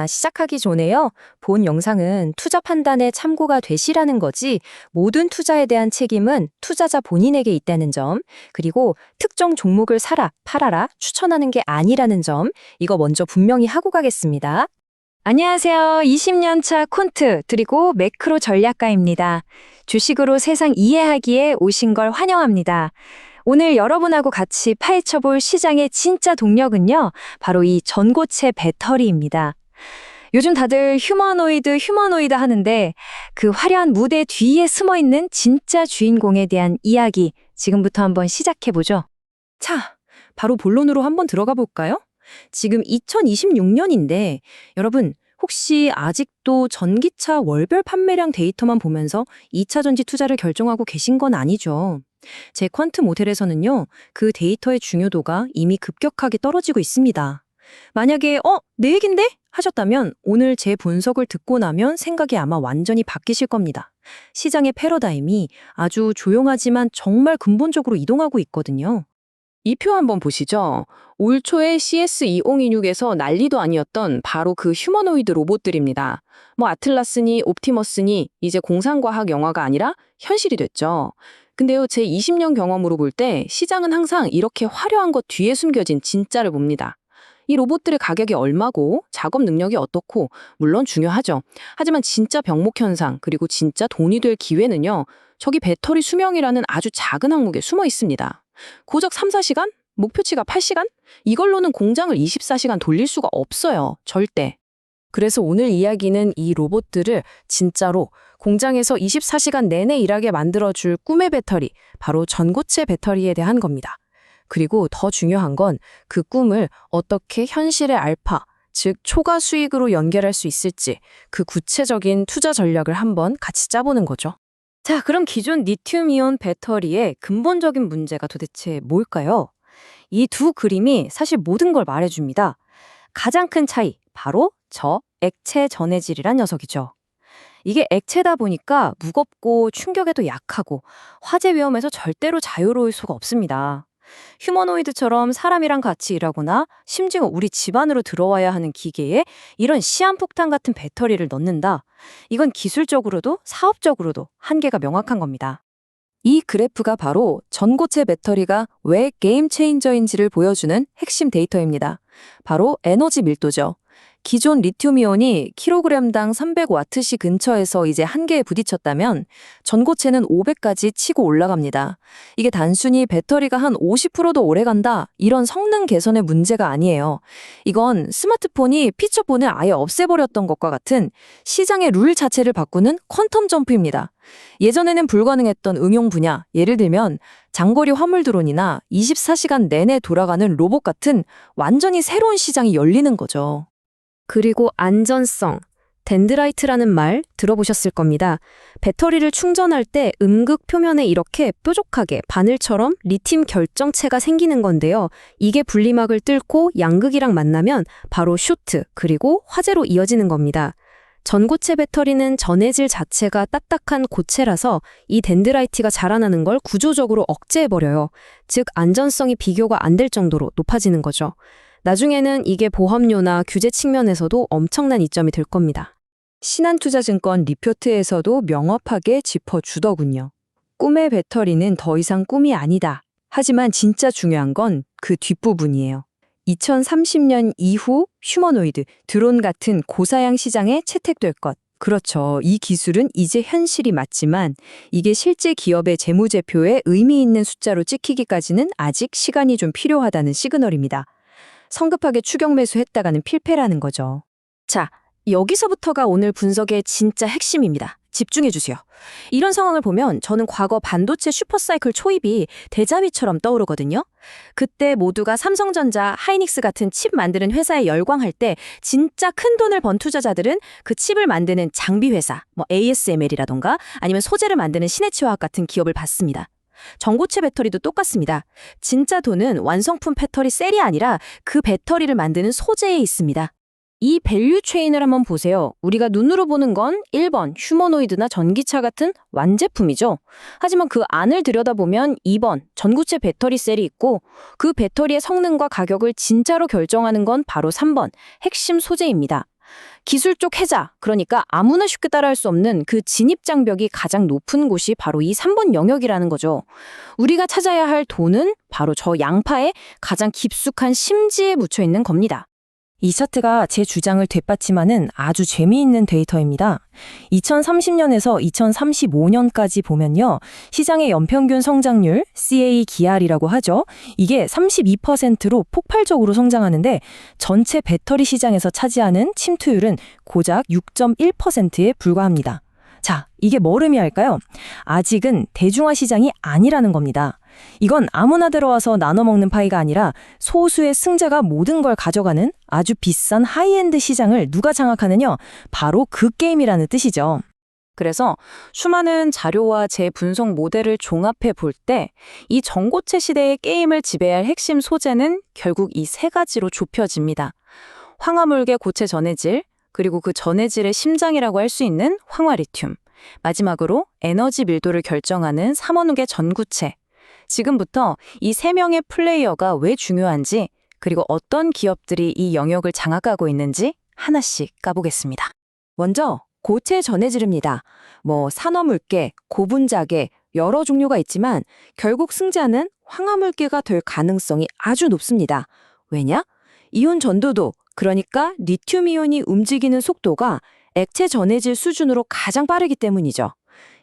시작하기 전에요. 본 영상은 투자 판단에 참고가 되시라는 거지, 모든 투자에 대한 책임은 투자자 본인에게 있다는 점, 그리고 특정 종목을 사라, 팔아라, 추천하는 게 아니라는 점, 이거 먼저 분명히 하고 가겠습니다. 안녕하세요. 20년 차 콘트, 그리고 매크로 전략가입니다. 주식으로 세상 이해하기에 오신 걸 환영합니다. 오늘 여러분하고 같이 파헤쳐볼 시장의 진짜 동력은요, 바로 이 전고체 배터리입니다. 요즘 다들 휴머노이드 하는데 그 화려한 무대 뒤에 숨어있는 진짜 주인공에 대한 이야기 지금부터 한번 시작해보죠. 자, 바로 본론으로 한번 들어가 볼까요? 지금 2026년인데 여러분 혹시 아직도 전기차 월별 판매량 데이터만 보면서 2차 전지 투자를 결정하고 계신 건 아니죠? 제 퀀트 모델에서는요, 그 데이터의 중요도가 이미 급격하게 떨어지고 있습니다. 만약에 내 얘긴데? 하셨다면 오늘 제 분석을 듣고 나면 생각이 아마 완전히 바뀌실 겁니다. 시장의 패러다임이 아주 조용하지만 정말 근본적으로 이동하고 있거든요. 이 표 한번 보시죠. 올 초에 CS2026에서 난리도 아니었던 바로 그 휴머노이드 로봇들입니다. 아틀라스니 옵티머스니 이제 공상과학 영화가 아니라 현실이 됐죠. 근데요, 제 20년 경험으로 볼 때 시장은 항상 이렇게 화려한 것 뒤에 숨겨진 진짜를 봅니다. 이 로봇들의 가격이 얼마고 작업 능력이 어떻고 물론 중요하죠. 하지만 진짜 병목 현상 그리고 진짜 돈이 될 기회는요. 저기 배터리 수명이라는 아주 작은 항목에 숨어 있습니다. 고작 3, 4시간? 목표치가 8시간? 이걸로는 공장을 24시간 돌릴 수가 없어요. 절대. 그래서 오늘 이야기는 이 로봇들을 진짜로 공장에서 24시간 내내 일하게 만들어줄 꿈의 배터리, 바로 전고체 배터리에 대한 겁니다. 그리고 더 중요한 건 그 꿈을 어떻게 현실의 알파, 즉 초과 수익으로 연결할 수 있을지 그 구체적인 투자 전략을 한번 같이 짜보는 거죠. 자, 그럼 기존 리튬이온 배터리의 근본적인 문제가 도대체 뭘까요? 이 두 그림이 사실 모든 걸 말해줍니다. 가장 큰 차이, 바로 저 액체 전해질이란 녀석이죠. 이게 액체다 보니까 무겁고 충격에도 약하고 화재 위험에서 절대로 자유로울 수가 없습니다. 휴머노이드처럼 사람이랑 같이 일하거나 심지어 우리 집 안으로 들어와야 하는 기계에 이런 시한폭탄 같은 배터리를 넣는다. 이건 기술적으로도 사업적으로도 한계가 명확한 겁니다. 이 그래프가 바로 전고체 배터리가 왜 게임 체인저인지를 보여주는 핵심 데이터입니다. 바로 에너지 밀도죠. 기존 리튬이온이 킬로그램당 300와트시 근처에서 이제 한계에 부딪혔다면 전고체는 500까지 치고 올라갑니다. 이게 단순히 배터리가 한 50%도 오래 간다, 이런 성능 개선의 문제가 아니에요. 이건 스마트폰이 피처폰을 아예 없애버렸던 것과 같은 시장의 룰 자체를 바꾸는 퀀텀 점프입니다. 예전에는 불가능했던 응용 분야, 예를 들면 장거리 화물 드론이나 24시간 내내 돌아가는 로봇 같은 완전히 새로운 시장이 열리는 거죠. 그리고 안전성, 덴드라이트라는 말 들어보셨을 겁니다. 배터리를 충전할 때 음극 표면에 이렇게 뾰족하게 바늘처럼 리튬 결정체가 생기는 건데요. 이게 분리막을 뚫고 양극이랑 만나면 바로 쇼트, 그리고 화재로 이어지는 겁니다. 전고체 배터리는 전해질 자체가 딱딱한 고체라서 이 덴드라이트가 자라나는 걸 구조적으로 억제해버려요. 즉 안전성이 비교가 안 될 정도로 높아지는 거죠. 나중에는 이게 보험료나 규제 측면에서도 엄청난 이점이 될 겁니다. 신한투자증권 리포트에서도 명확하게 짚어주더군요. 꿈의 배터리는 더 이상 꿈이 아니다. 하지만 진짜 중요한 건 그 뒷부분이에요. 2030년 이후 휴머노이드, 드론 같은 고사양 시장에 채택될 것. 그렇죠. 이 기술은 이제 현실이 맞지만 이게 실제 기업의 재무제표에 의미 있는 숫자로 찍히기까지는 아직 시간이 좀 필요하다는 시그널입니다. 성급하게 추격 매수했다가는 필패라는 거죠. 자, 여기서부터가 오늘 분석의 진짜 핵심입니다. 집중해주세요. 이런 상황을 보면 저는 과거 반도체 슈퍼사이클 초입이 대자비처럼 떠오르거든요. 그때 모두가 삼성전자, 하이닉스 같은 칩 만드는 회사에 열광할 때 진짜 큰 돈을 번 투자자들은 그 칩을 만드는 장비 회사, ASML이라던가 아니면 소재를 만드는 신해치화학 같은 기업을 봤습니다. 전고체 배터리도 똑같습니다. 진짜 돈은 완성품 배터리 셀이 아니라 그 배터리를 만드는 소재에 있습니다. 이 밸류 체인을 한번 보세요. 우리가 눈으로 보는 건 1번 휴머노이드나 전기차 같은 완제품이죠. 하지만 그 안을 들여다보면 2번 전고체 배터리 셀이 있고 그 배터리의 성능과 가격을 진짜로 결정하는 건 바로 3번 핵심 소재입니다. 기술적 해자, 그러니까 아무나 쉽게 따라할 수 없는 그 진입 장벽이 가장 높은 곳이 바로 이 3번 영역이라는 거죠. 우리가 찾아야 할 돈은 바로 저 양파의 가장 깊숙한 심지에 묻혀 있는 겁니다. 이 차트가 제 주장을 뒷받침하는 아주 재미있는 데이터입니다. 2030년에서 2035년까지 보면요. 시장의 연평균 성장률, CAGR이라고 하죠. 이게 32%로 폭발적으로 성장하는데 전체 배터리 시장에서 차지하는 침투율은 고작 6.1%에 불과합니다. 자, 이게 뭘 의미할까요? 아직은 대중화 시장이 아니라는 겁니다. 이건 아무나 들어와서 나눠 먹는 파이가 아니라 소수의 승자가 모든 걸 가져가는 아주 비싼 하이엔드 시장을 누가 장악하느냐? 바로 그 게임이라는 뜻이죠. 그래서 수많은 자료와 재분석 모델을 종합해 볼 때 이 전고체 시대의 게임을 지배할 핵심 소재는 결국 이 세 가지로 좁혀집니다. 황화물계 고체 전해질, 그리고 그 전해질의 심장이라고 할 수 있는 황화리튬, 마지막으로 에너지 밀도를 결정하는 삼원계 전구체. 지금부터 이 세 명의 플레이어가 왜 중요한지, 그리고 어떤 기업들이 이 영역을 장악하고 있는지 하나씩 까보겠습니다. 먼저 고체 전해질입니다. 산화물계, 고분자계 여러 종류가 있지만 결국 승자는 황화물계가 될 가능성이 아주 높습니다. 왜냐? 이온 전도도, 그러니까 리튬 이온이 움직이는 속도가 액체 전해질 수준으로 가장 빠르기 때문이죠.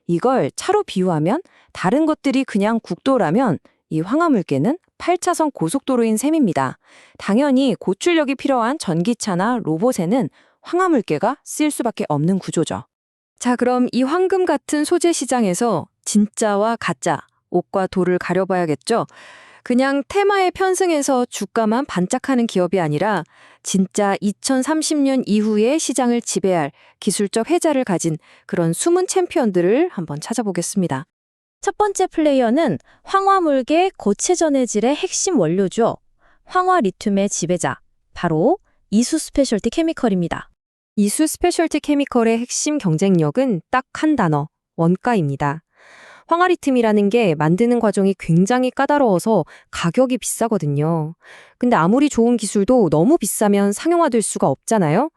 이걸 차로 비유하면 다른 것들이 그냥 국도라면 이 황화물계는 8차선 고속도로인 셈입니다. 당연히 고출력이 필요한 전기차나 로봇에는 황화물계가 쓰일 수밖에 없는 구조죠. 자, 그럼 이 황금 같은 소재 시장에서 진짜와 가짜, 옥과 도를 가려봐야겠죠? 그냥 테마에 편승해서 주가만 반짝하는 기업이 아니라 진짜 2030년 이후의 시장을 지배할 기술적 혜자를 가진 그런 숨은 챔피언들을 한번 찾아보겠습니다. 첫 번째 플레이어는 황화물계 고체 전해질의 핵심 원료죠. 황화리튬의 지배자, 바로 이수 스페셜티 케미컬입니다. 이수 스페셜티 케미컬의 핵심 경쟁력은 딱 한 단어, 원가입니다. 황화리튬이라는 게 만드는 과정이 굉장히 까다로워서 가격이 비싸거든요. 근데 아무리 좋은 기술도 너무 비싸면 상용화될 수가 없잖아요.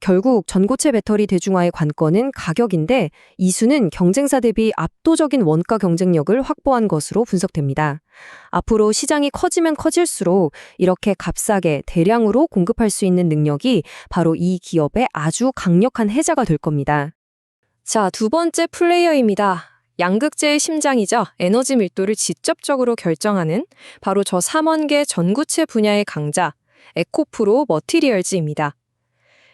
결국 전고체 배터리 대중화의 관건은 가격인데 이수는 경쟁사 대비 압도적인 원가 경쟁력을 확보한 것으로 분석됩니다. 앞으로 시장이 커지면 커질수록 이렇게 값싸게 대량으로 공급할 수 있는 능력이 바로 이 기업의 아주 강력한 혜자가 될 겁니다. 자, 두 번째 플레이어입니다. 양극재의 심장이자 에너지 밀도를 직접적으로 결정하는 바로 저 3원계 전구체 분야의 강자, 에코프로 머티리얼즈입니다.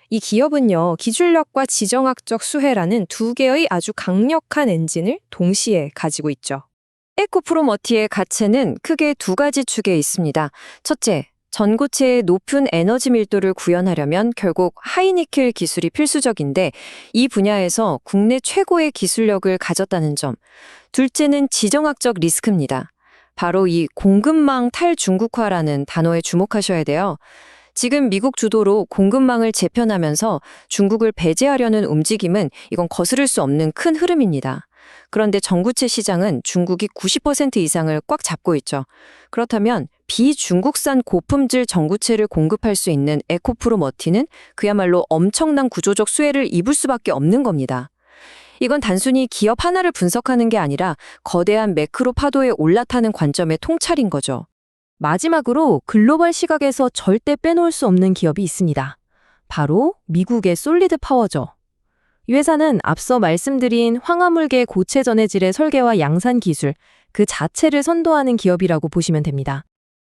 이 기업은요, 기술력과 지정학적 수혜라는 두 개의 아주 강력한 엔진을 동시에 가지고 있죠. 에코프로 머티의 가치는 크게 두 가지 축에 있습니다. 첫째, 전고체의 높은 에너지 밀도를 구현하려면 결국 하이니켈 기술이 필수적인데 이 분야에서 국내 최고의 기술력을 가졌다는 점. 둘째는 지정학적 리스크입니다. 바로 이 공급망 탈중국화라는 단어에 주목하셔야 돼요. 지금 미국 주도로 공급망을 재편하면서 중국을 배제하려는 움직임은 이건 거스를 수 없는 큰 흐름입니다. 그런데 전구체 시장은 중국이 90% 이상을 꽉 잡고 있죠. 그렇다면 비중국산 고품질 전구체를 공급할 수 있는 에코프로 머티는 그야말로 엄청난 구조적 수혜를 입을 수밖에 없는 겁니다. 이건 단순히 기업 하나를 분석하는 게 아니라 거대한 매크로 파도에 올라타는 관점의 통찰인 거죠. 마지막으로 글로벌 시각에서 절대 빼놓을 수 없는 기업이 있습니다. 바로 미국의 솔리드 파워죠. 이 회사는 앞서 말씀드린 황화물계 고체 전해질의 설계와 양산 기술, 그 자체를 선도하는 기업이라고 보시면 됩니다.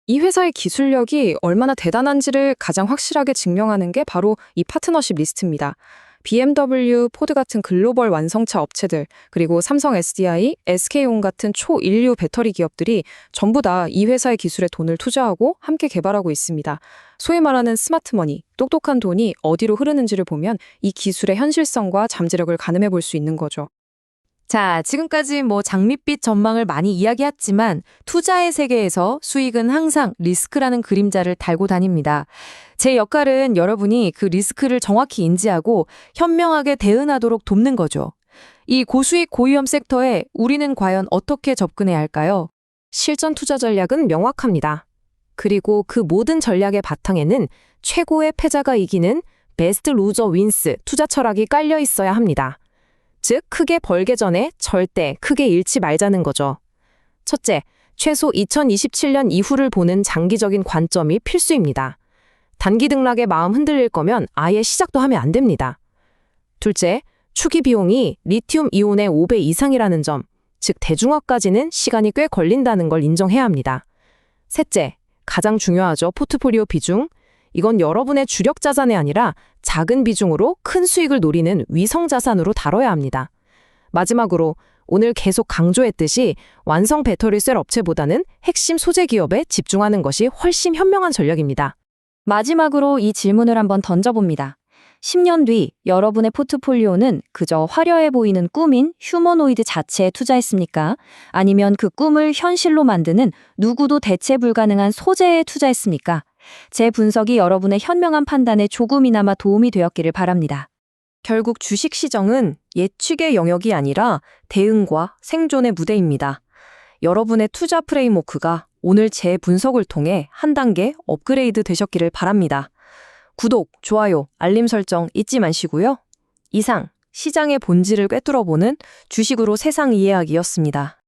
이 회사의 기술력이 얼마나 대단한지를 가장 확실하게 증명하는 게 바로 이 파트너십 리스트입니다. BMW, 포드 같은 글로벌 완성차 업체들, 그리고 삼성 SDI, SK온 같은 초인류 배터리 기업들이 전부 다 이 회사의 기술에 돈을 투자하고 함께 개발하고 있습니다. 소위 말하는 스마트머니, 똑똑한 돈이 어디로 흐르는지를 보면 이 기술의 현실성과 잠재력을 가늠해 볼 수 있는 거죠. 자, 지금까지 장밋빛 전망을 많이 이야기했지만 투자의 세계에서 수익은 항상 리스크라는 그림자를 달고 다닙니다. 제 역할은 여러분이 그 리스크를 정확히 인지하고 현명하게 대응하도록 돕는 거죠. 이 고수익 고위험 섹터에 우리는 과연 어떻게 접근해야 할까요? 실전 투자 전략은 명확합니다. 그리고 그 모든 전략의 바탕에는 최고의 패자가 이기는 베스트 루저 윈스 투자 철학이 깔려 있어야 합니다. 즉, 크게 벌게 전에 절대 크게 잃지 말자는 거죠. 첫째, 최소 2027년 이후를 보는 장기적인 관점이 필수입니다. 단기 등락에 마음 흔들릴 거면 아예 시작도 하면 안 됩니다. 둘째, 초기 비용이 리튬 이온의 5배 이상이라는 점, 즉 대중화까지는 시간이 꽤 걸린다는 걸 인정해야 합니다. 셋째, 가장 중요하죠. 포트폴리오 비중. 이건 여러분의 주력 자산이 아니라 작은 비중으로 큰 수익을 노리는 위성 자산으로 다뤄야 합니다. 마지막으로 오늘 계속 강조했듯이 완성 배터리 셀 업체보다는 핵심 소재 기업에 집중하는 것이 훨씬 현명한 전략입니다. 마지막으로 이 질문을 한번 던져봅니다. 10년 뒤 여러분의 포트폴리오는 그저 화려해 보이는 꿈인 휴머노이드 자체에 투자했습니까? 아니면 그 꿈을 현실로 만드는 누구도 대체 불가능한 소재에 투자했습니까? 제 분석이 여러분의 현명한 판단에 조금이나마 도움이 되었기를 바랍니다. 결국 주식 시장은 예측의 영역이 아니라 대응과 생존의 무대입니다. 여러분의 투자 프레임워크가 오늘 제 분석을 통해 한 단계 업그레이드 되셨기를 바랍니다. 구독, 좋아요, 알림 설정 잊지 마시고요. 이상, 시장의 본질을 꿰뚫어보는 주식으로 세상 이해하기였습니다.